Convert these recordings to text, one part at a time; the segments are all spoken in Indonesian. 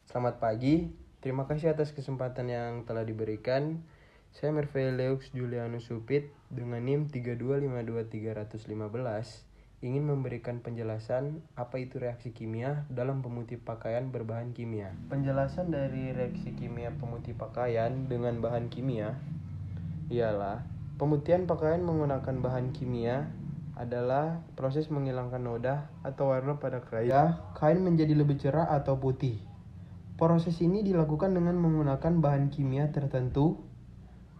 Selamat pagi, terima kasih atas kesempatan yang telah diberikan. Saya Merveleux Julianus Supit dengan NIM 3252315 ingin memberikan penjelasan apa itu reaksi kimia dalam pemutih pakaian berbahan kimia. Penjelasan dari reaksi kimia pemutih pakaian dengan bahan kimia ialah pemutihan pakaian menggunakan bahan kimia adalah proses menghilangkan noda atau warna pada kain menjadi lebih cerah atau putih. Proses ini dilakukan dengan menggunakan bahan kimia tertentu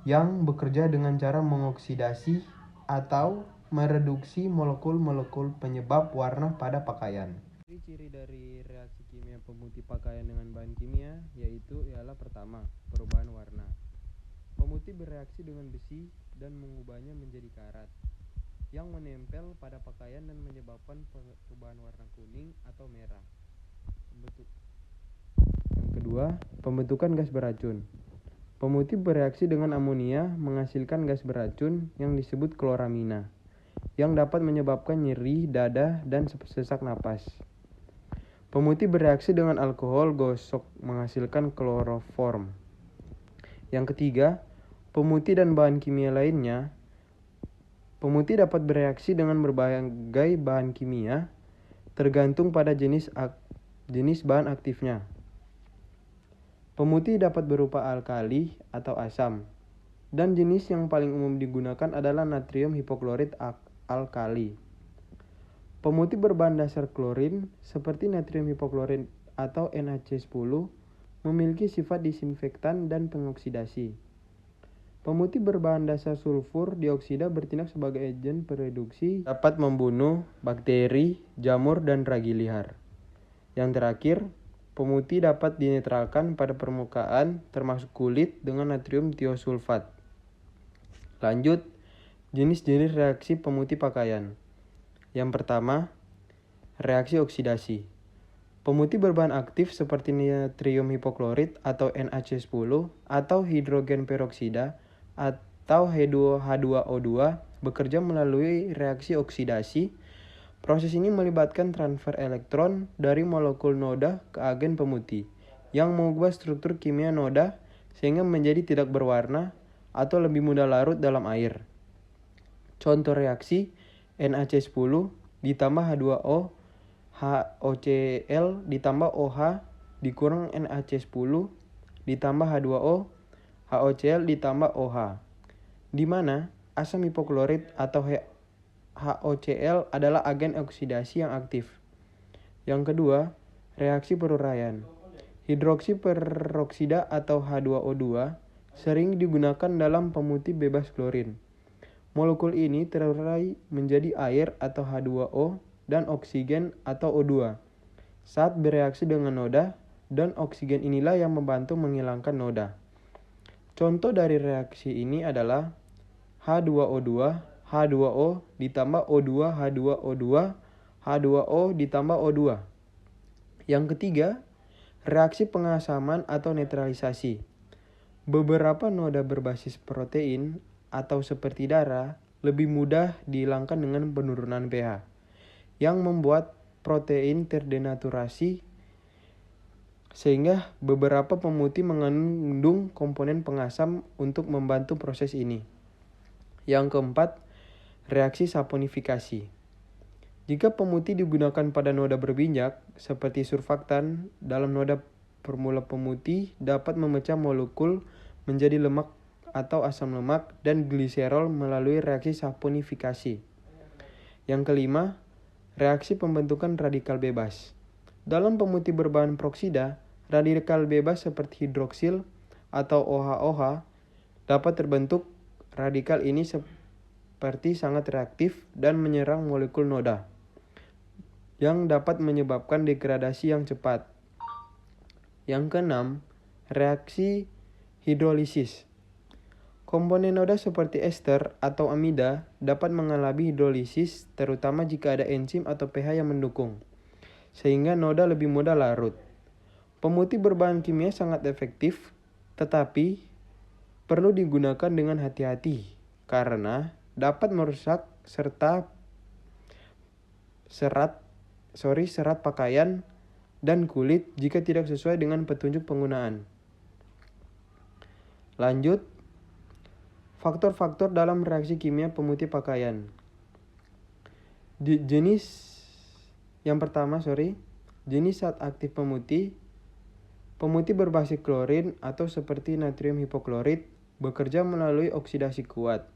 yang bekerja dengan cara mengoksidasi atau mereduksi molekul-molekul penyebab warna pada pakaian. Ciri-ciri dari reaksi kimia pemutih pakaian dengan bahan kimia ialah pertama, perubahan warna. Pemutih bereaksi dengan besi dan mengubahnya menjadi karat yang menempel pada pakaian dan menyebabkan perubahan warna kuning atau merah. Yang kedua, pembentukan gas beracun. Pemutih bereaksi dengan amonia menghasilkan gas beracun yang disebut kloramina, yang dapat menyebabkan nyeri dada dan sesak napas. Pemutih bereaksi dengan alkohol gosok menghasilkan kloroform. Yang ketiga, pemutih dan bahan kimia lainnya. Pemutih dapat bereaksi dengan berbagai bahan kimia tergantung pada jenis bahan aktifnya. Pemutih dapat berupa alkali atau asam, dan jenis yang paling umum digunakan adalah natrium hipoklorit alkali. Pemutih berbahan dasar klorin seperti natrium hipoklorit atau NaC10 memiliki sifat disinfektan dan pengoksidasi. Pemutih berbahan dasar sulfur dioksida bertindak sebagai agen pereduksi, dapat membunuh bakteri, jamur, dan ragi liar. Yang terakhir, pemutih dapat dinetralkan pada permukaan termasuk kulit dengan natrium tiosulfat. Lanjut, jenis-jenis reaksi pemutih pakaian. Yang pertama, reaksi oksidasi. Pemutih berbahan aktif seperti natrium hipoklorit atau NaC10 atau hidrogen peroksida atau H2O2 bekerja melalui reaksi oksidasi. Proses ini melibatkan transfer elektron dari molekul noda ke agen pemutih yang mengubah struktur kimia noda sehingga menjadi tidak berwarna atau lebih mudah larut dalam air. Contoh reaksi NaC10 ditambah H2O HOCl ditambah OH dikurang NaC10 ditambah H2O HOCl ditambah OH, di mana asam hipoklorit atau HOCl adalah agen oksidasi yang aktif. Yang kedua, reaksi peruraian. Hidroksi peroksida atau H2O2 sering digunakan dalam pemutih bebas klorin. Molekul ini terurai menjadi air atau H2O dan oksigen atau O2 saat bereaksi dengan noda, dan oksigen inilah yang membantu menghilangkan noda. Contoh dari reaksi ini adalah H2O2, H2O ditambah O2, H2O2, H2O ditambah O2. Yang ketiga, reaksi pengasaman atau netralisasi. Beberapa noda berbasis protein atau seperti darah lebih mudah dihilangkan dengan penurunan pH, yang membuat protein terdenaturasi sehingga beberapa pemutih mengandung komponen pengasam untuk membantu proses ini. Yang keempat, reaksi saponifikasi. Jika pemutih digunakan pada noda berminyak seperti surfaktan dalam noda formula pemutih dapat memecah molekul menjadi lemak atau asam lemak dan gliserol melalui reaksi saponifikasi. Yang kelima, reaksi pembentukan radikal bebas. Dalam pemutih berbahan peroksida, radikal bebas seperti hidroksil atau OH-OH dapat terbentuk. Radikal ini seperti sangat reaktif dan menyerang molekul noda, yang dapat menyebabkan degradasi yang cepat. Yang keenam, reaksi hidrolisis. Komponen noda seperti ester atau amida dapat mengalami hidrolisis terutama jika ada enzim atau pH yang mendukung, sehingga noda lebih mudah larut. Pemutih berbahan kimia sangat efektif, tetapi perlu digunakan dengan hati-hati karena dapat merusak serat pakaian dan kulit jika tidak sesuai dengan petunjuk penggunaan. Lanjut, faktor-faktor dalam reaksi kimia pemutih pakaian. Jenis zat aktif pemutih berbasis klorin atau seperti natrium hipoklorit bekerja melalui oksidasi kuat.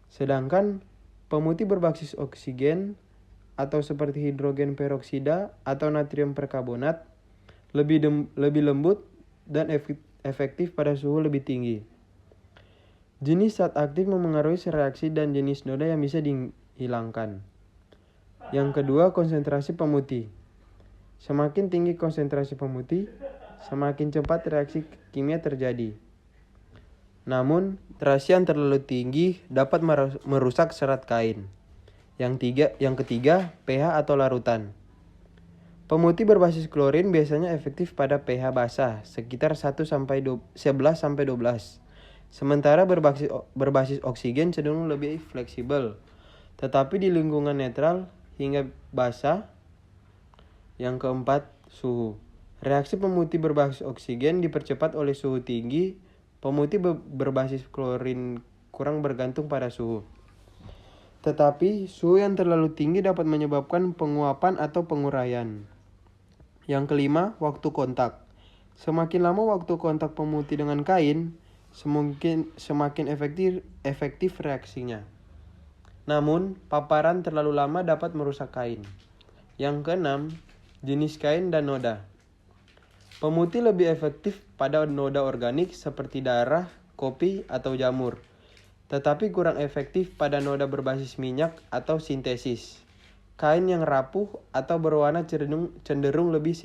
Sedangkan pemutih berbasis oksigen atau seperti hidrogen peroksida atau natrium perkarbonat lebih lembut dan efektif pada suhu lebih tinggi. Jenis zat aktif memengaruhi reaksi dan jenis noda yang bisa dihilangkan. Yang kedua, konsentrasi pemutih. Semakin tinggi konsentrasi pemutih, semakin cepat reaksi kimia terjadi. Namun, terasi yang terlalu tinggi dapat merusak serat kain. Yang ketiga, pH atau larutan. Pemutih berbasis klorin biasanya efektif pada pH basah sekitar 11-12. Sementara berbasis oksigen cenderung lebih fleksibel, tetapi di lingkungan netral hingga basah. Yang keempat, suhu. Reaksi pemutih berbasis oksigen dipercepat oleh suhu tinggi. Pemutih berbasis klorin kurang bergantung pada suhu. Tetapi suhu yang terlalu tinggi dapat menyebabkan penguapan atau penguraian. Yang kelima, waktu kontak. Semakin lama waktu kontak pemutih dengan kain, semakin efektif reaksinya. Namun, paparan terlalu lama dapat merusak kain. Yang keenam, jenis kain dan noda. Pemutih lebih efektif pada noda organik seperti darah, kopi, atau jamur, tetapi kurang efektif pada noda berbasis minyak atau sintesis. Kain yang rapuh atau berwarna cenderung lebih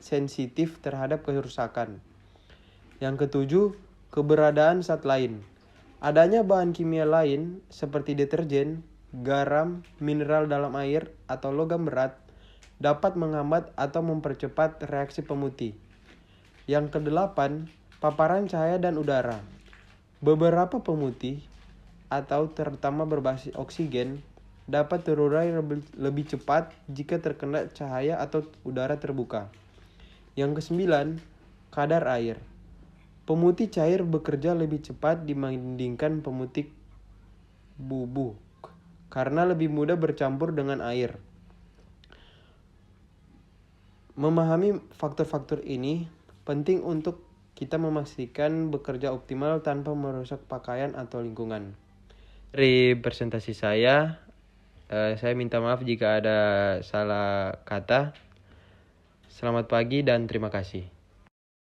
sensitif terhadap kerusakan. Yang ketujuh, keberadaan zat lain. Adanya bahan kimia lain seperti deterjen, garam, mineral dalam air, atau logam berat dapat menghambat atau mempercepat reaksi pemutih. Yang kedelapan, paparan cahaya dan udara. Beberapa pemutih atau terutama berbasis oksigen dapat terurai lebih cepat jika terkena cahaya atau udara terbuka. Yang kesembilan, kadar air. Pemutih cair bekerja lebih cepat dibandingkan pemutih bubuk karena lebih mudah bercampur dengan air. Memahami faktor-faktor ini penting untuk kita memastikan bekerja optimal tanpa merusak pakaian atau lingkungan. Dari presentasi saya minta maaf jika ada salah kata. Selamat pagi dan terima kasih.